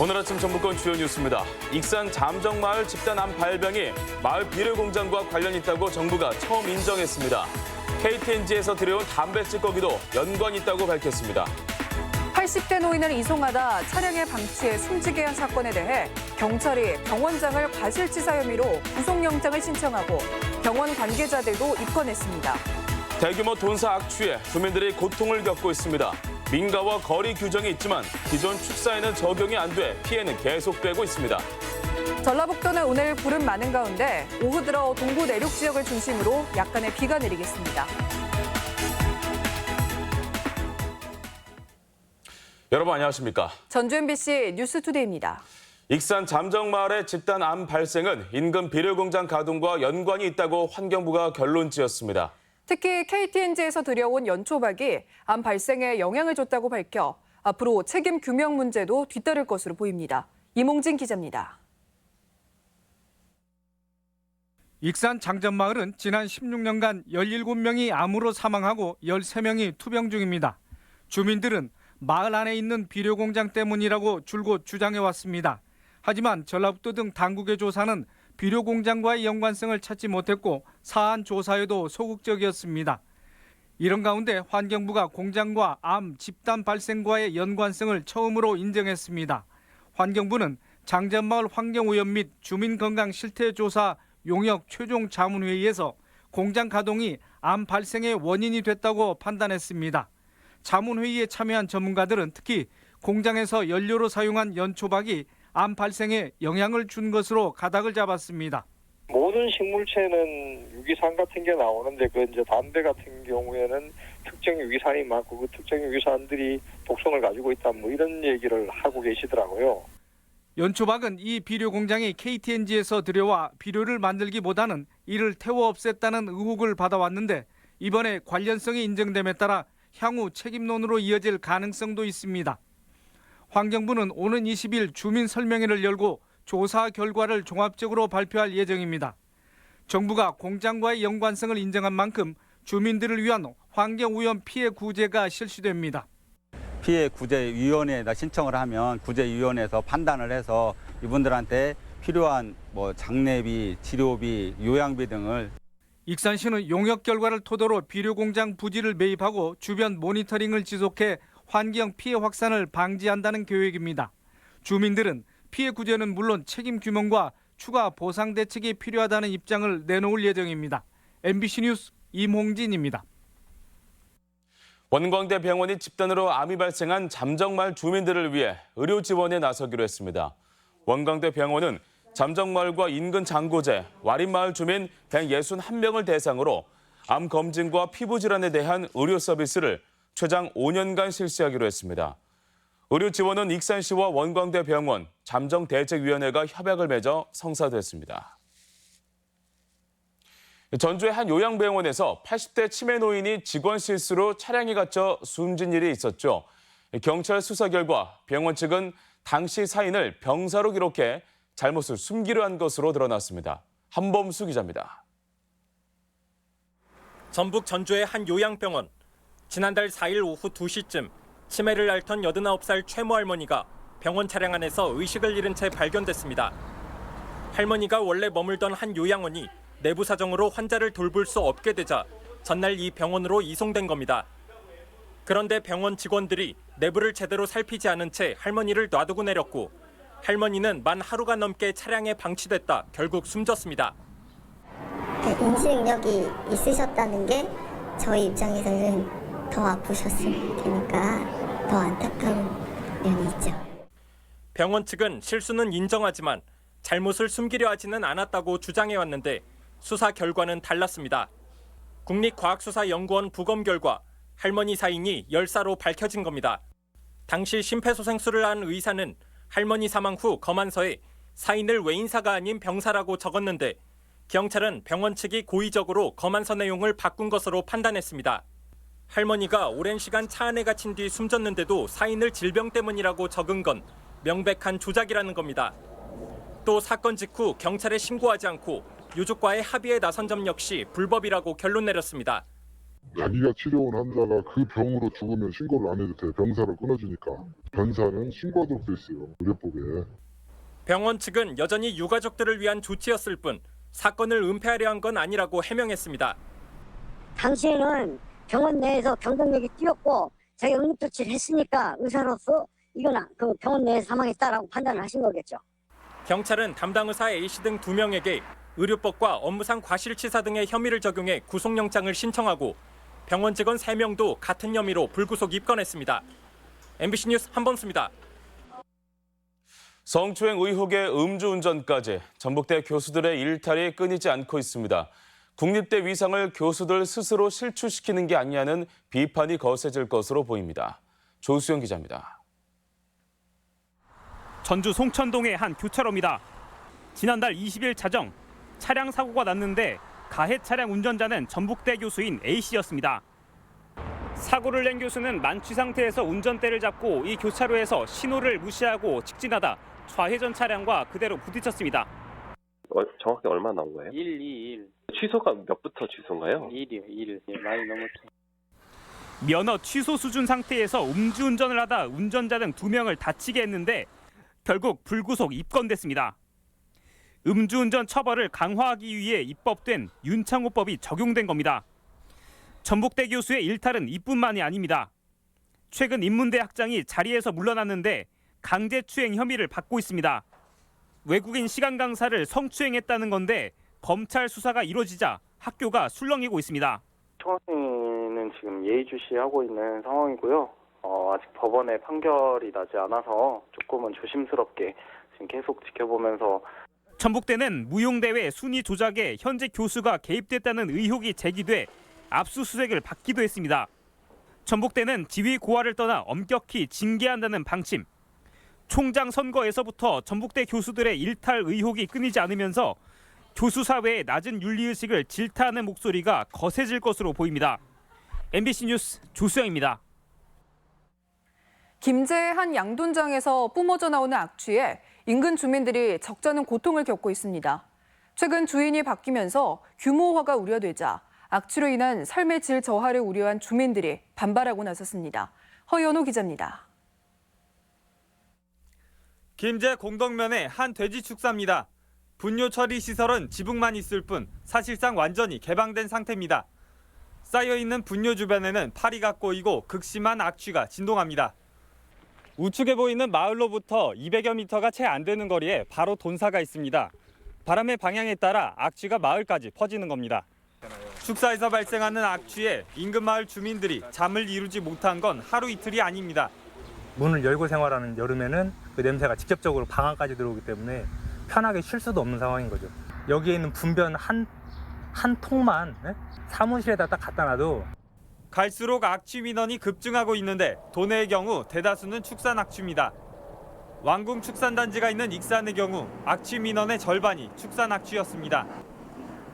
오늘 아침 전북권 주요 뉴스입니다. 익산 잠정마을 집단 암 발병이 마을 비료 공장과 관련이 있다고 정부가 처음 인정했습니다. KTNG에서 들여온 담배 찌꺼기도 연관이 있다고 밝혔습니다. 80대 노인을 이송하다 차량의 방치에 숨지게 한 사건에 대해 경찰이 병원장을 과실치사 혐의로 구속영장을 신청하고 병원 관계자들도 입건했습니다. 대규모 돈사 악취에 주민들이 고통을 겪고 있습니다. 민가와 거리 규정이 있지만 기존 축사에는 적용이 안 돼 피해는 계속되고 있습니다. 전라북도는 오늘 구름 많은 가운데 오후 들어 동부 내륙 지역을 중심으로 약간의 비가 내리겠습니다. 여러분 안녕하십니까? 전주 MBC 뉴스투데이입니다. 익산 잠정마을의 집단 암 발생은 인근 비료 공장 가동과 연관이 있다고 환경부가 결론 지었습니다. 특히 KTNG에서 들여온 연초박이 암 발생에 영향을 줬다고 밝혀 앞으로 책임 규명 문제도 뒤따를 것으로 보입니다. 이몽진 기자입니다. 익산 장전마을은 지난 16년간 17명이 암으로 사망하고 13명이 투병 중입니다. 주민들은 마을 안에 있는 비료 공장 때문이라고 줄곧 주장해왔습니다. 하지만 전라북도 등 당국의 조사는 비료 공장과의 연관성을 찾지 못했고 사안 조사에도 소극적이었습니다. 이런 가운데 환경부가 공장과 암 집단 발생과의 연관성을 처음으로 인정했습니다. 환경부는 장전마을 환경오염 및 주민건강 실태조사 용역 최종 자문회의에서 공장 가동이 암 발생의 원인이 됐다고 판단했습니다. 자문회의에 참여한 전문가들은 특히 공장에서 연료로 사용한 연초박이 암 발생에 영향을 준 것으로 가닥을 잡았습니다. 모든 식물체는 유기산 같은 게 나오는데 이제 담배 같은 경우에는 특정 유기산이 많고 그 특정 유기산들이 독성을 가지고 있다 이런 얘기를 하고 계시더라고요. 연초박은 이 비료 공장이 KTNG에서 들여와 비료를 만들기보다는 이를 태워 없앴다는 의혹을 받아왔는데 이번에 관련성이 인정됨에 따라 향후 책임론으로 이어질 가능성도 있습니다. 환경부는 오는 20일 주민 설명회를 열고 조사 결과를 종합적으로 발표할 예정입니다. 정부가 공장과의 연관성을 인정한 만큼 주민들을 위한 환경오염 피해 구제가 실시됩니다. 피해 구제위원회에다 신청을 하면 구제위원회에서 판단을 해서 이분들한테 필요한 장례비, 치료비, 요양비 등을 익산시는 용역 결과를 토대로 비료 공장 부지를 매입하고 주변 모니터링을 지속해 환경 피해 확산을 방지한다는 계획입니다. 주민들은 피해 구제는 물론 책임 규명과 추가 보상 대책이 필요하다는 입장을 내놓을 예정입니다. MBC 뉴스 임홍진입니다. 원광대 병원이 집단으로 암이 발생한 잠정마을 주민들을 위해 의료 지원에 나서기로 했습니다. 원광대 병원은 잠정마을과 인근 장고제, 와린마을 주민 161명을 대상으로 암 검진과 피부 질환에 대한 의료 서비스를 최장 5년간 실시하기로 했습니다. 의료 지원은 익산시와 원광대 병원, 잠정대책위원회가 협약을 맺어 성사됐습니다. 전주의 한 요양병원에서 80대 치매 노인이 직원 실수로 차량에 갇혀 숨진 일이 있었죠. 경찰 수사 결과 병원 측은 당시 사인을 병사로 기록해 잘못을 숨기려 한 것으로 드러났습니다. 한범수 기자입니다. 전북 전주의 한 요양병원. 지난달 4일 오후 2시쯤 치매를 앓던 89살 최모 할머니가 병원 차량 안에서 의식을 잃은 채 발견됐습니다. 할머니가 원래 머물던 한 요양원이 내부 사정으로 환자를 돌볼 수 없게 되자 전날 이 병원으로 이송된 겁니다. 그런데 병원 직원들이 내부를 제대로 살피지 않은 채 할머니를 놔두고 내렸고 할머니는 만 하루가 넘게 차량에 방치됐다 결국 숨졌습니다. 인지능력이 있으셨다는 게 저희 입장에서는 더 아프셨을 테니까 더 안타까운 면이 있죠. 병원 측은 실수는 인정하지만 잘못을 숨기려 하지는 않았다고 주장해왔는데 수사 결과는 달랐습니다. 국립과학수사연구원 부검 결과 할머니 사인이 열사로 밝혀진 겁니다. 당시 심폐소생술을 한 의사는 할머니 사망 후 검안서에 사인을 외인사가 아닌 병사라고 적었는데 경찰은 병원 측이 고의적으로 검안서 내용을 바꾼 것으로 판단했습니다. 할머니가 오랜 시간 차 안에 갇힌 뒤 숨졌는데도 사인을 질병 때문이라고 적은 건 명백한 조작이라는 겁니다. 또 사건 직후 경찰에 신고하지 않고 유족과의 합의에 나선 점 역시 불법이라고 결론 내렸습니다. 자기가 치료온 환자가 그 병으로 죽으면 신고를 안 해도 돼. 병사를 끊어주니까. 변사는 신고하도록 돼 있어요. 의료법에. 병원 측은 여전히 유가족들을 위한 조치였을 뿐 사건을 은폐하려 한 건 아니라고 해명했습니다. 당시에는 병원 내에서 경동력이 뛰었고 자기가 응급조치를 했으니까 의사로서 이건 그 병원 내에서 사망했다라고 판단을 하신 거겠죠. 경찰은 담당 의사 A씨 등 2명에게 의료법과 업무상 과실치사 등의 혐의를 적용해 구속영장을 신청하고 병원 직원 3명도 같은 혐의로 불구속 입건했습니다. MBC 뉴스 한범수입니다. 성추행 의혹의 음주운전까지 전북대 교수들의 일탈이 끊이지 않고 있습니다. 국립대 위상을 교수들 스스로 실추시키는 게 아니냐는 비판이 거세질 것으로 보입니다. 조수영 기자입니다. 전주 송천동의 한 교차로입니다. 지난달 20일 자정, 차량 사고가 났는데 가해 차량 운전자는 전북대 교수인 A씨였습니다. 사고를 낸 교수는 만취 상태에서 운전대를 잡고 이 교차로에서 신호를 무시하고 직진하다 좌회전 차량과 그대로 부딪혔습니다. 정확히 얼마 나온 거예요? 1. 취소가 몇부터 취소인가요? 1. 많이 넘었죠. 면허 취소 수준 상태에서 음주운전을 하다 운전자 등 2명을 다치게 했는데 결국 불구속 입건됐습니다. 음주운전 처벌을 강화하기 위해 입법된 윤창호법이 적용된 겁니다. 전북대 교수의 일탈은 이뿐만이 아닙니다. 최근 인문대 학장이 자리에서 물러났는데 강제추행 혐의를 받고 있습니다. 외국인 시간 강사를 성추행했다는 건데 검찰 수사가 이루어지자 학교가 술렁이고 있습니다. 총학생회는 지금 예의주시하고 있는 상황이고요. 아직 법원의 판결이 나지 않아서 조금은 조심스럽게 지금 계속 지켜보면서 전북대는 무용대회 순위 조작에 현재 교수가 개입됐다는 의혹이 제기돼 압수수색을 받기도 했습니다. 전북대는 지위 고하를 떠나 엄격히 징계한다는 방침. 총장 선거에서부터 전북대 교수들의 일탈 의혹이 끊이지 않으면서 교수 사회의 낮은 윤리의식을 질타하는 목소리가 거세질 것으로 보입니다. MBC 뉴스 조수영입니다. 김제의 한 양돈장에서 뿜어져 나오는 악취에 인근 주민들이 적잖은 고통을 겪고 있습니다. 최근 주인이 바뀌면서 규모화가 우려되자 악취로 인한 삶의 질 저하를 우려한 주민들이 반발하고 나섰습니다. 허연호 기자입니다. 김제 공덕면의 한 돼지 축사입니다. 분뇨 처리 시설은 지붕만 있을 뿐 사실상 완전히 개방된 상태입니다. 쌓여있는 분뇨 주변에는 파리가 꼬이고 극심한 악취가 진동합니다. 우측에 보이는 마을로부터 200여 미터가 채 안 되는 거리에 바로 돈사가 있습니다. 바람의 방향에 따라 악취가 마을까지 퍼지는 겁니다. 축사에서 발생하는 악취에 인근 마을 주민들이 잠을 이루지 못한 건 하루 이틀이 아닙니다. 문을 열고 생활하는 여름에는 그 냄새가 직접적으로 방안까지 들어오기 때문에 편하게 쉴 수도 없는 상황인 거죠. 여기에 있는 분변 한 통만 사무실에다 딱 갖다 놔도 갈수록 악취 민원이 급증하고 있는데 도내의 경우 대다수는 축산 악취입니다. 왕궁 축산단지가 있는 익산의 경우 악취 민원의 절반이 축산 악취였습니다.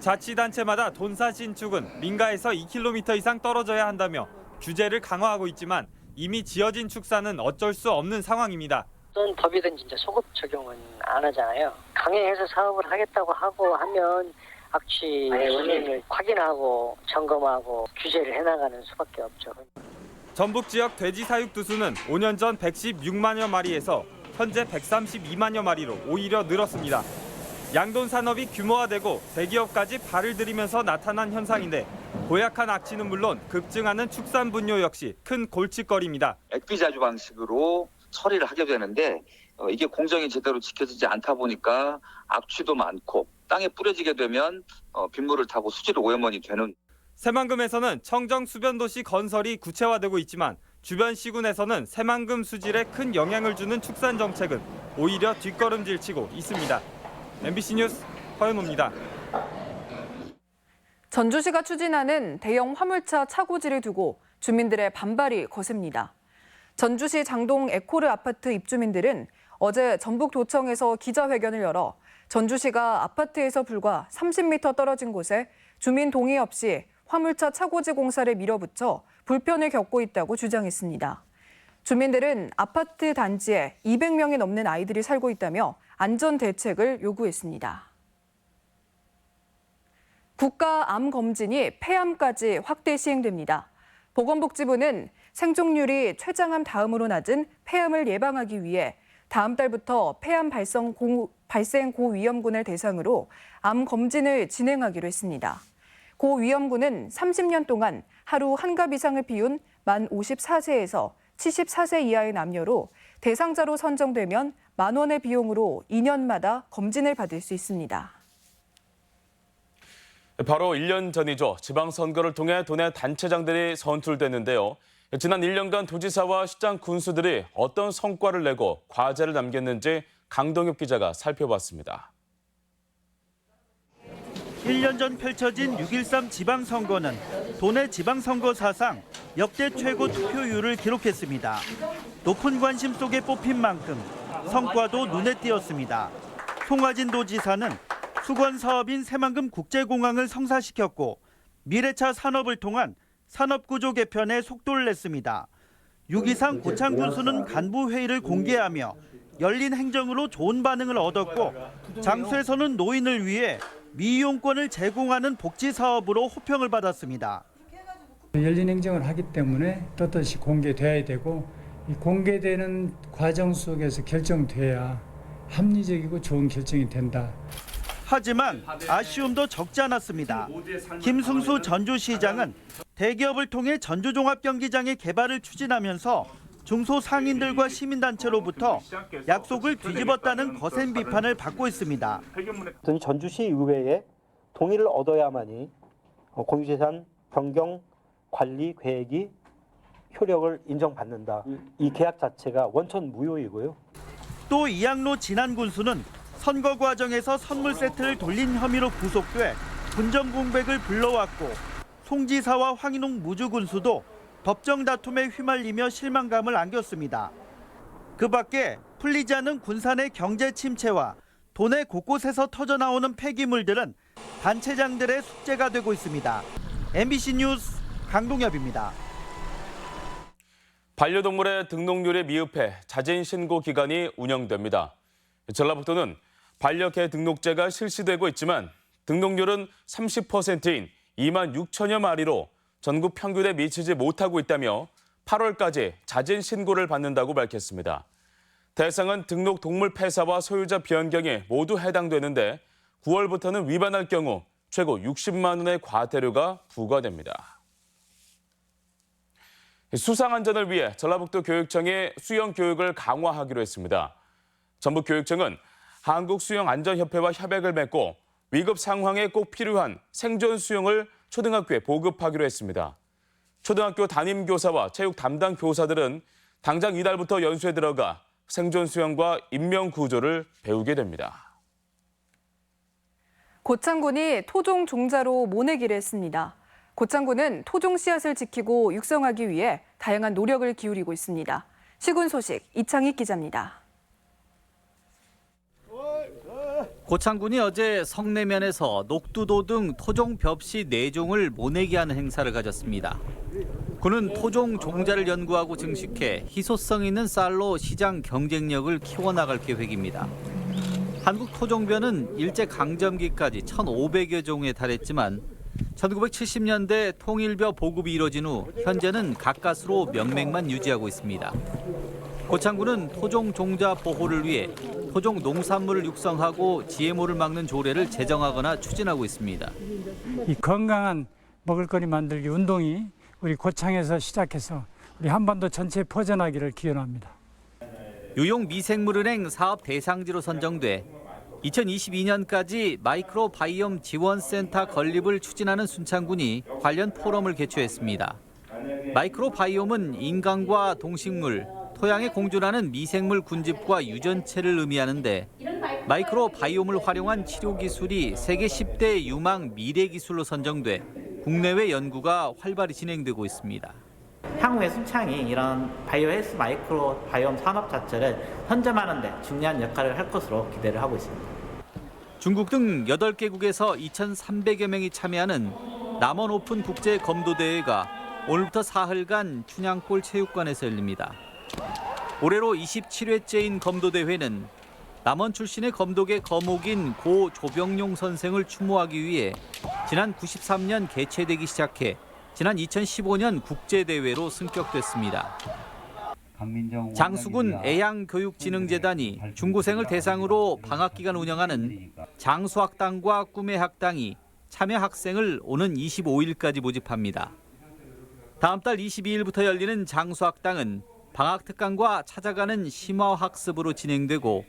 자치단체마다 돈사 신축은 민가에서 2km 이상 떨어져야 한다며 규제를 강화하고 있지만 이미 지어진 축사는 어쩔 수 없는 상황입니다. 어떤 법이든지 이제 소급 적용은 안 하잖아요. 강행해서 사업을 하겠다고 하고 하면 악취의 원인을 확인하고 점검하고 규제를 해나가는 수밖에 없죠. 전북 지역 돼지 사육 두수는 5년 전 116만여 마리에서 현재 132만여 마리로 오히려 늘었습니다. 양돈 산업이 규모화되고 대기업까지 발을 들이면서 나타난 현상인데 고약한 악취는 물론 급증하는 축산 분뇨 역시 큰 골칫거리입니다. 액비자주 방식으로 처리를 하게 되는데 이게 공정이 제대로 지켜지지 않다 보니까 악취도 많고 땅에 뿌려지게 되면 빗물을 타고 수질 오염원이 되는. 새만금에서는 청정 수변도시 건설이 구체화되고 있지만 주변 시군에서는 새만금 수질에 큰 영향을 주는 축산 정책은 오히려 뒷걸음질치고 있습니다. MBC 뉴스 허연호입니다. 전주시가 추진하는 대형 화물차 차고지를 두고 주민들의 반발이 거셉니다. 전주시 장동 에코르 아파트 입주민들은 어제 전북도청에서 기자회견을 열어 전주시가 아파트에서 불과 30m 떨어진 곳에 주민 동의 없이 화물차 차고지 공사를 밀어붙여 불편을 겪고 있다고 주장했습니다. 주민들은 아파트 단지에 200명이 넘는 아이들이 살고 있다며 안전 대책을 요구했습니다. 국가 암 검진이 폐암까지 확대 시행됩니다. 보건복지부는 생존율이 췌장암 다음으로 낮은 폐암을 예방하기 위해 다음 달부터 폐암 발생 고위험군을 대상으로 암 검진을 진행하기로 했습니다. 고위험군은 30년 동안 하루 한갑 이상을 피운 만 54세에서 74세 이하의 남녀로 대상자로 선정되면 만 원의 비용으로 2년마다 검진을 받을 수 있습니다. 바로 1년 전이죠. 지방선거를 통해 도내 단체장들이 선출됐는데요. 지난 1년간 도지사와 시장 군수들이 어떤 성과를 내고 과제를 남겼는지 강동엽 기자가 살펴봤습니다. 1년 전 펼쳐진 6.13 지방선거는 도내 지방선거 사상 역대 최고 투표율을 기록했습니다. 높은 관심 속에 뽑힌 만큼 성과도 눈에 띄었습니다. 송하진 도지사는 수건 사업인 새만금 국제공항을 성사시켰고 미래차 산업을 통한 산업구조 개편에 속도를 냈습니다. 6.23 고창 군수는 간부회의를 공개하며 열린 행정으로 좋은 반응을 얻었고 장수에서는 노인을 위해 미이용권을 제공하는 복지 사업으로 호평을 받았습니다. 열린 행정을 하기 때문에 떳떳이 공개돼야 되고 이 공개되는 과정 속에서 결정돼야 합리적이고 좋은 결정이 된다. 하지만 아쉬움도 적지 않았습니다. 김승수 전주시장은 대기업을 통해 전주종합경기장의 개발을 추진하면서 중소상인들과 시민단체로부터 약속을 뒤집었다는 거센 비판을 받고 있습니다. 전주시 의회의 동의를 얻어야만이 공유재산 변경 관리 계획이 효력을 인정받는다. 이 계약 자체가 원천 무효이고요. 또 이양로 진안 군수는 선거 과정에서 선물 세트를 돌린 혐의로 구속돼 분정 공백을 불러왔고 송 지사와 황인홍 무주 군수도 법정 다툼에 휘말리며 실망감을 안겼습니다. 그 밖에 풀리지 않은 군산의 경제 침체와 도내 곳곳에서 터져나오는 폐기물들은 단체장들의 숙제가 되고 있습니다. MBC 뉴스 강동엽입니다. 반려동물의 등록률이 미흡해 자진 신고 기간이 운영됩니다. 전라북도는 반려개 등록제가 실시되고 있지만 등록률은 30%인 2만 6천여 마리로 전국 평균에 미치지 못하고 있다며 8월까지 자진 신고를 받는다고 밝혔습니다. 대상은 등록 동물 폐사와 소유자 변경에 모두 해당되는데 9월부터는 위반할 경우 최고 60만 원의 과태료가 부과됩니다. 수상안전을 위해 전라북도 교육청이 수영 교육을 강화하기로 했습니다. 전북교육청은 한국수영안전협회와 협약을 맺고 위급 상황에 꼭 필요한 생존 수영을 초등학교에 보급하기로 했습니다. 초등학교 담임교사와 체육 담당 교사들은 당장 이달부터 연수에 들어가 생존 수영과 인명 구조를 배우게 됩니다. 고창군이 토종 종자로 모내기를 했습니다. 고창군은 토종 씨앗을 지키고 육성하기 위해 다양한 노력을 기울이고 있습니다. 시군 소식 이창익 기자입니다. 고창군이 어제 성내면에서 녹두도 등 토종 벽시 4종을 모내기 하는 행사를 가졌습니다. 군은 토종 종자를 연구하고 증식해 희소성 있는 쌀로 시장 경쟁력을 키워나갈 계획입니다. 한국 토종벼는 일제강점기까지 1,500여 종에 달했지만 1970년대 통일벼 보급이 이뤄진 후 현재는 가까스로 명맥만 유지하고 있습니다. 고창군은 토종 종자 보호를 위해 토종 농산물을 육성하고 GMO를 막는 조례를 제정하거나 추진하고 있습니다. 이 건강한 먹을거리 만들기 운동이 우리 고창에서 시작해서 우리 한반도 전체에 퍼져나기를 기원합니다. 유용 미생물은행 사업 대상지로 선정돼 2022년까지 마이크로바이옴 지원센터 건립을 추진하는 순창군이 관련 포럼을 개최했습니다. 마이크로바이옴은 인간과 동식물, 토양에 공존하는 미생물 군집과 유전체를 의미하는데 마이크로바이옴을 활용한 치료 기술이 세계 10대 유망 미래 기술로 선정돼 국내외 연구가 활발히 진행되고 있습니다. 향후에 순창이 이런 바이오 헬스 마이크로 바이옴 산업 자체를 선점하는 데 중요한 역할을 할 것으로 기대를 하고 있습니다. 중국 등 8개국에서 2,300여 명이 참여하는 남원 오픈 국제 검도 대회가 오늘부터 사흘간 춘향골 체육관에서 열립니다. 올해로 27회째인 검도 대회는 남원 출신의 검도계 거목인 고 조병용 선생을 추모하기 위해 지난 93년 개최되기 시작해 지난 2015년 국제대회로 승격됐습니다. 장수군 애양교육진흥재단이 중고생을 대상으로 방학기간 운영하는 장수학당과 꿈의학당이 참여 학생을 오는 25일까지 모집합니다. 다음 달 22일부터 열리는 장수학당은 방학특강과 찾아가는 심화학습으로 진행되고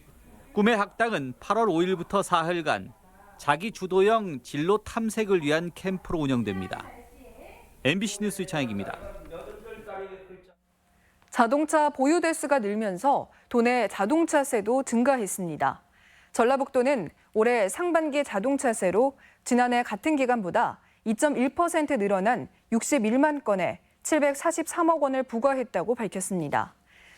꿈의학당은 8월 5일부터 사흘간 자기 주도형 진로 탐색을 위한 캠프로 운영됩니다. MBC 뉴스 이창익입니다. 자동차 보유 대수가 늘면서 도내 자동차세도 증가했습니다. 전라북도는 올해 상반기 자동차세로 지난해 같은 기간보다 2.1% 늘어난 61만 건에 743억 원을 부과했다고 밝혔습니다.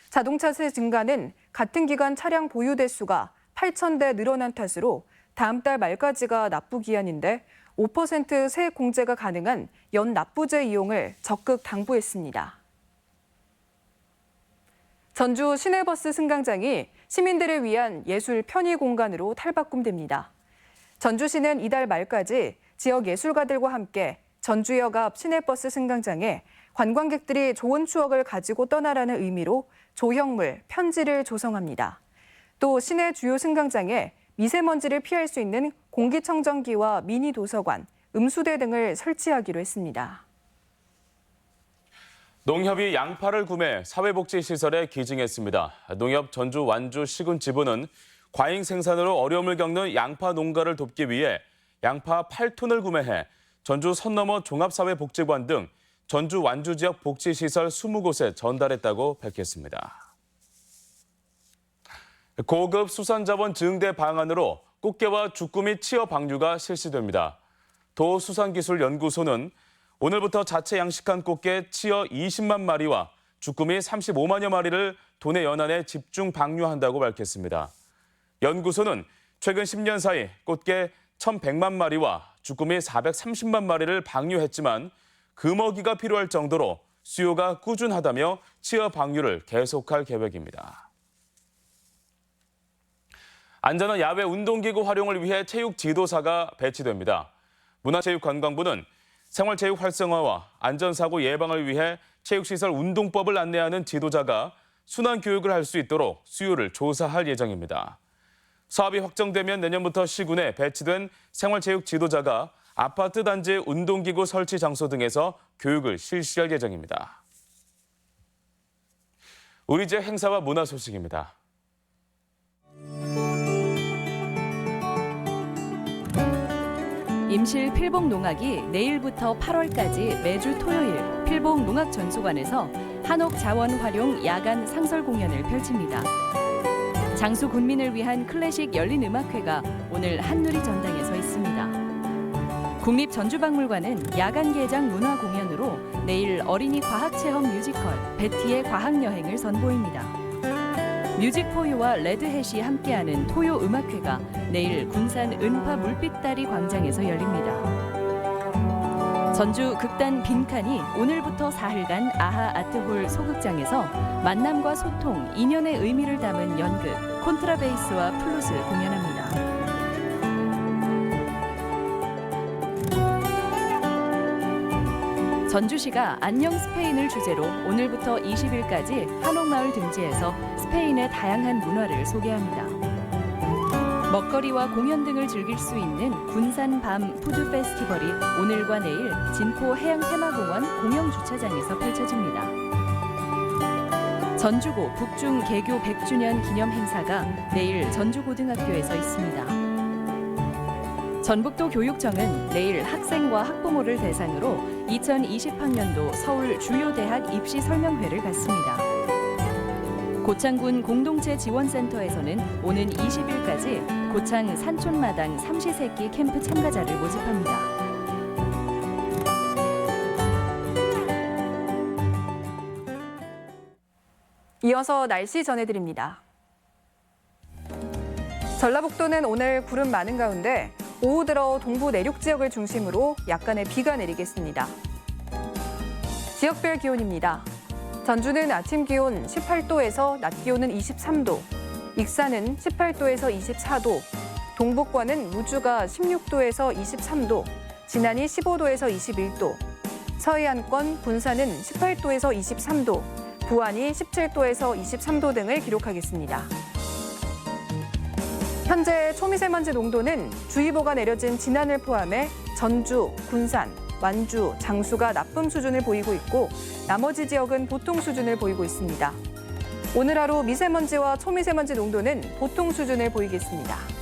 자동차세 증가는 같은 기간 차량 보유 대수가 8,000대 늘어난 탓으로 다음 달 말까지가 납부기한인데 5% 세액 공제가 가능한 연납부제 이용을 적극 당부했습니다. 전주 시내버스 승강장이 시민들을 위한 예술 편의 공간으로 탈바꿈됩니다. 전주시는 이달 말까지 지역 예술가들과 함께 전주역 앞 시내버스 승강장에 관광객들이 좋은 추억을 가지고 떠나라는 의미로 조형물, 편지를 조성합니다. 또 시내 주요 승강장에 미세먼지를 피할 수 있는 공기청정기와 미니 도서관, 음수대 등을 설치하기로 했습니다. 농협이 양파를 구매 사회복지시설에 기증했습니다. 농협 전주 완주 시군지부는 과잉 생산으로 어려움을 겪는 양파 농가를 돕기 위해 양파 8톤을 구매해 전주 선너머 종합사회복지관 등 전주 완주 지역 복지시설 20곳에 전달했다고 밝혔습니다. 고급 수산자원 증대 방안으로 꽃게와 주꾸미 취어 방류가 실시됩니다. 도수산기술연구소는 오늘부터 자체 양식한 꽃게 취어 20만 마리와 주꾸미 35만여 마리를 도내 연안에 집중 방류한다고 밝혔습니다. 연구소는 최근 10년 사이 꽃게 1,100만 마리와 주꾸미 430만 마리를 방류했지만 금어기가 필요할 정도로 수요가 꾸준하다며 취어 방류를 계속할 계획입니다. 안전한 야외 운동기구 활용을 위해 체육 지도사가 배치됩니다. 문화체육관광부는 생활체육 활성화와 안전사고 예방을 위해 체육시설 운동법을 안내하는 지도자가 순환 교육을 할 수 있도록 수요를 조사할 예정입니다. 사업이 확정되면 내년부터 시군에 배치된 생활체육 지도자가 아파트 단지 운동기구 설치 장소 등에서 교육을 실시할 예정입니다. 우리 지역 행사와 문화 소식입니다. 임실 필봉농악이 내일부터 8월까지 매주 토요일 필봉농악전수관에서 한옥 자원 활용 야간 상설 공연을 펼칩니다. 장수 군민을 위한 클래식 열린음악회가 오늘 한누리 전당에 서 있습니다. 국립전주박물관은 야간 개장 문화 공연으로 내일 어린이 과학체험 뮤지컬 베티의 과학여행을 선보입니다. 뮤직포유와 레드햇이 함께하는 토요음악회가 내일 군산 은파 물빛다리 광장에서 열립니다. 전주 극단 빈칸이 오늘부터 사흘간 아하 아트홀 소극장에서 만남과 소통, 인연의 의미를 담은 연극 콘트라베이스와 플룻을 공연합니다. 전주시가 안녕 스페인을 주제로 오늘부터 20일까지 한옥마을 등지에서 스페인의 다양한 문화를 소개합니다. 먹거리와 공연 등을 즐길 수 있는 군산 밤 푸드 페스티벌이 오늘과 내일 진포 해양테마공원 공영주차장에서 펼쳐집니다. 전주고 북중 개교 100주년 기념 행사가 내일 전주고등학교에서 있습니다. 전북도 교육청은 내일 학생과 학부모를 대상으로 2020학년도 서울 주요 대학 입시 설명회를 갖습니다. 고창군 공동체 지원센터에서는 오는 20일까지 고창 산촌마당 삼시세끼 캠프 참가자를 모집합니다. 이어서 날씨 전해드립니다. 전라북도는 오늘 구름 많은 가운데 오후 들어 동부 내륙 지역을 중심으로 약간의 비가 내리겠습니다. 지역별 기온입니다. 전주는 아침 기온 18도에서 낮 기온은 23도, 익산은 18도에서 24도, 동북권은 무주가 16도에서 23도, 진안이 15도에서 21도, 서해안권 군산은 18도에서 23도, 부안이 17도에서 23도 등을 기록하겠습니다. 현재 초미세먼지 농도는 주의보가 내려진 진안을 포함해 전주, 군산, 완주, 장수가 나쁨 수준을 보이고 있고 나머지 지역은 보통 수준을 보이고 있습니다. 오늘 하루 미세먼지와 초미세먼지 농도는 보통 수준을 보이겠습니다.